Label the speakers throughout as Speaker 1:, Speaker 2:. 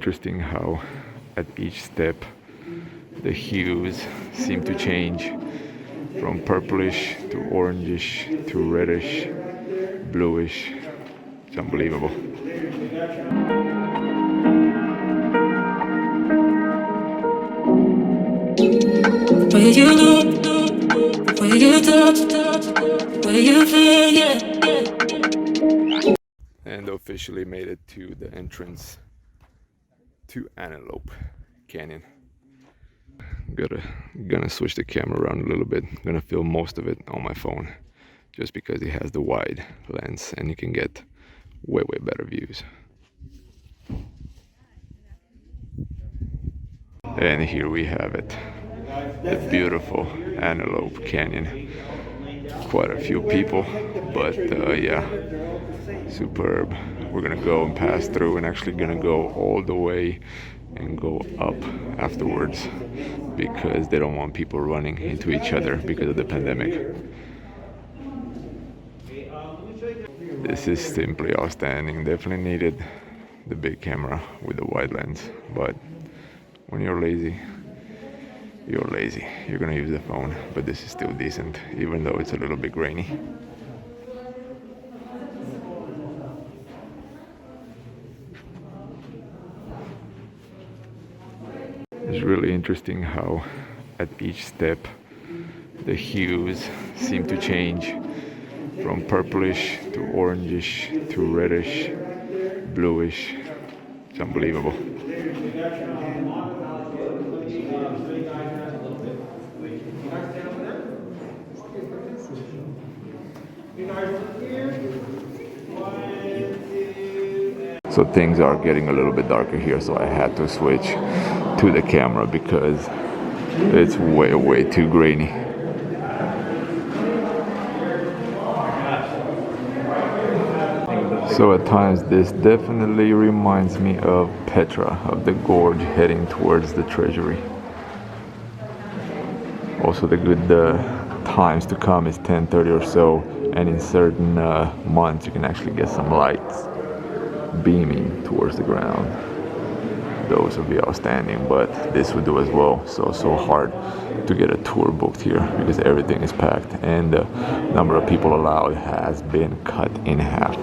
Speaker 1: interesting how at each step the hues seem to change from purplish to orangish to reddish, bluish. It's unbelievable.
Speaker 2: Where you look, where you touch, where you feel, yeah.
Speaker 1: And officially made it to the entrance to Antelope Canyon. Gonna switch the camera around a little bit. Gonna film most of it on my phone, just because it has the wide lens and you can get way better views. And here we have it, the beautiful Antelope Canyon. Quite a few people, but yeah, superb. We're gonna go and pass through and actually gonna go all the way and go up afterwards, because they don't want people running into each other because of the pandemic. This is simply outstanding. Definitely needed the big camera with the wide lens, but when you're lazy, you're lazy. You're gonna use the phone, but this is still decent, even though it's a little bit grainy. It's really interesting how at each step the hues seem to change from purplish to orangish to reddish, bluish. It's unbelievable. So things are getting a little bit darker here, so I had to switch to the camera because it's way too grainy. So at times this definitely reminds me of Petra, of the gorge heading towards the treasury. Also the good times to come is 10:30 or so, and in certain months you can actually get some lights beaming towards the ground. Those would be outstanding, but this would do as well. So hard to get a tour booked here because everything is packed and the number of people allowed has been cut in half.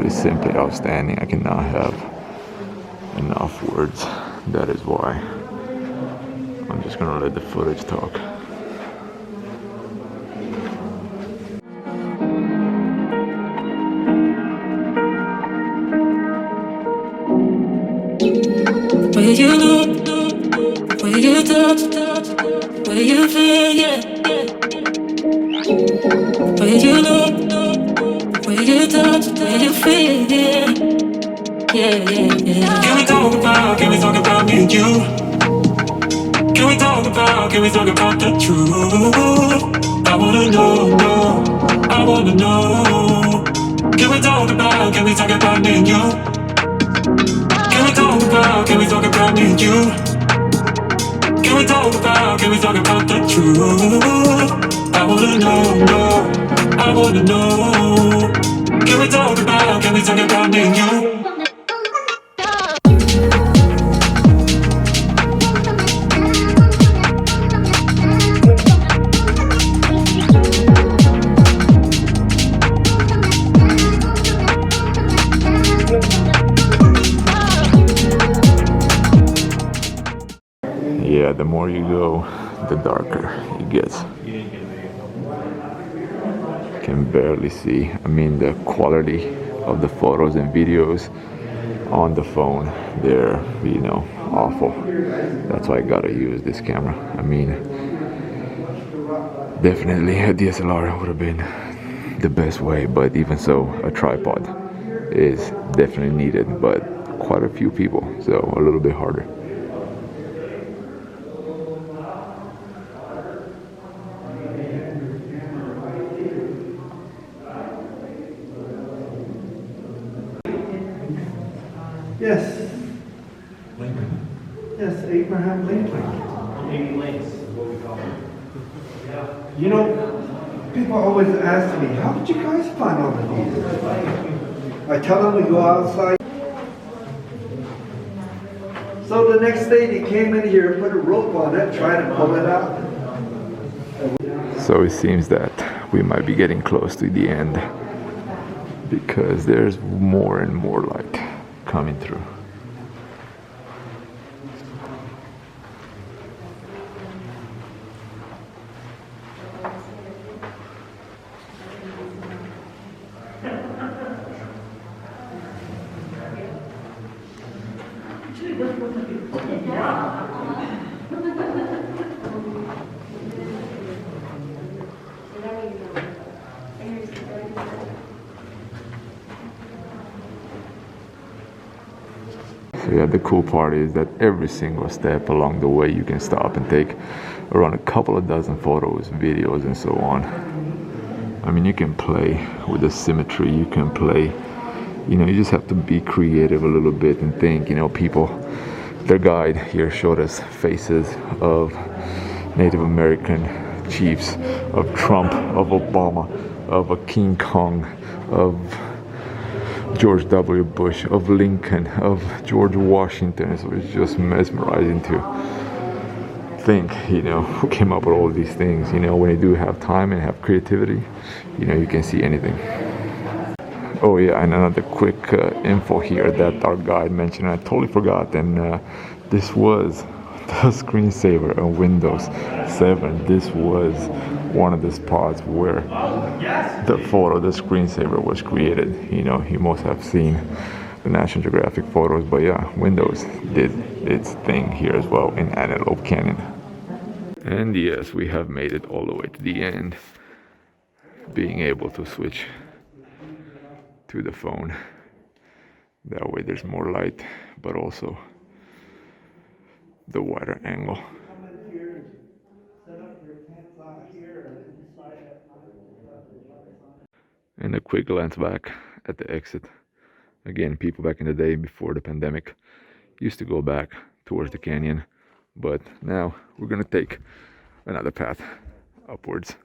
Speaker 1: Simply outstanding. I cannot have enough words. That is why I'm just gonna let the footage talk.
Speaker 2: Where you look, where you touch, where you feel, yeah. Where you look, where you touch, where you feel, yeah. Can we talk about me and you? Can we talk about the truth? I wanna know, I wanna know. can we talk about me and you? Can we talk about, can we talk about me and you? Can we talk about, can we talk about the truth? I wanna know, no, I wanna know. Can we talk about me and you?
Speaker 1: Yeah, the more you go, the darker it gets. Can barely see. I mean, the quality of the photos and videos on the phone, they're, you know, awful. That's why I gotta use this camera. I mean, definitely a DSLR would have been the best way, but even so, a tripod is definitely needed, but quite a few people, so a little bit harder.
Speaker 3: Yes. Lincoln. Yes, Abraham Lincoln.
Speaker 4: 80 links is what we call it. Yeah.
Speaker 3: You know, people always ask me, how did you guys find all of these? I tell them we go outside. So the next day they came in here, put a rope on it, tried to pull it out.
Speaker 1: So it seems that we might be getting close to the end because there's more and more light coming through. So yeah, the cool part is that every single step along the way you can stop and take around a couple of dozen photos, videos, and so on. I mean, you can play with the symmetry, you can play, you know, you just have to be creative a little bit and think, you know, people, their guide here showed us faces of Native American chiefs, of Trump, of Obama, of a King Kong, of George W. Bush, of Lincoln, of George Washington. So it's just mesmerizing to think, you know, who came up with all these things. You know, when you do have time and have creativity, you know, you can see anything. Oh yeah, and another quick info here that our guide mentioned, I totally forgot, and this was the screensaver on Windows 7. This was one of the spots where the screensaver was created. You know, you must have seen the National Geographic photos, but yeah, Windows did its thing here as well in Antelope Canyon. And yes, we have made it all the way to the end, being able to switch to the phone. That way there's more light, but also the wider angle. And a quick glance back at the exit. Again, people back in the day before the pandemic used to go back towards the canyon, but now we're gonna take another path upwards.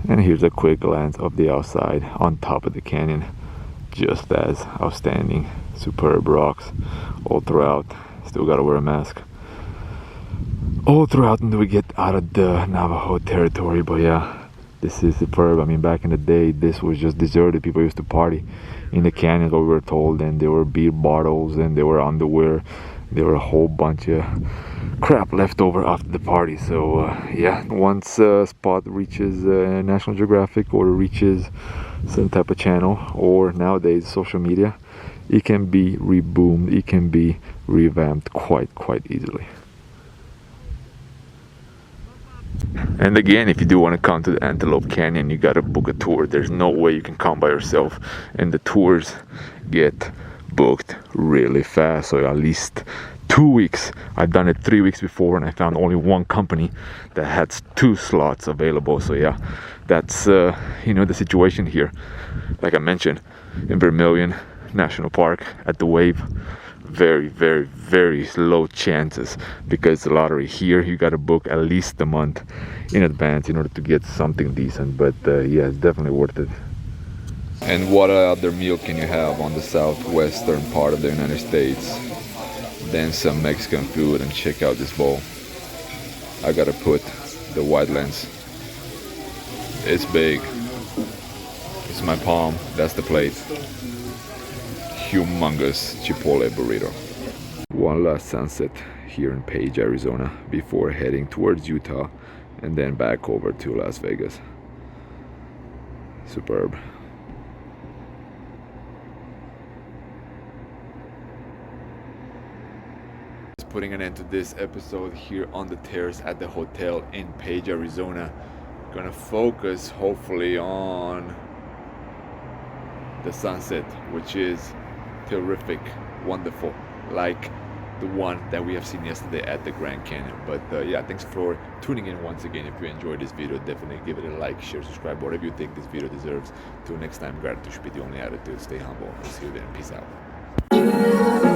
Speaker 1: And here's a quick glance of the outside on top of the canyon. Just as outstanding, superb rocks all throughout. Still gotta wear a mask all throughout until we get out of the Navajo territory. But yeah, this is superb. I mean, back in the day, this was just deserted. People used to party in the canyons, what we were told, and there were beer bottles and there were underwear. There were a whole bunch of crap left over after the party. So yeah, once a spot reaches National Geographic or reaches some type of channel, or nowadays social media, it can be reboomed, it can be revamped quite easily. And again, if you do want to come to the Antelope Canyon, you gotta book a tour. There's no way you can come by yourself, and the tours get booked really fast. So at least 2 weeks. I've done it 3 weeks before, and I found only one company that had 2 slots available. So yeah, that's the situation here. Like I mentioned, in Vermilion National Park at the Wave, very, very, very low chances, because the lottery here, you got to book at least a month in advance in order to get something decent. But yeah, it's definitely worth it. And what other meal can you have on the southwestern part of the United States than some Mexican food? And check out this bowl. I gotta put the white lens. It's big. It's my palm. That's the plate. Humongous Chipotle burrito. One last sunset here in Page, Arizona, before heading towards Utah and then back over to Las Vegas. Superb. Putting an end to this episode here on the terrace at the hotel in Page, Arizona. Gonna focus hopefully on the sunset, which is terrific, wonderful, like the one that we have seen yesterday at the Grand Canyon. But yeah, thanks for tuning in once again. If you enjoyed this video, definitely give it a like, share, subscribe, whatever you think this video deserves. Till next time, gratitude should be the only attitude. Stay humble. I'll see you then. Peace out.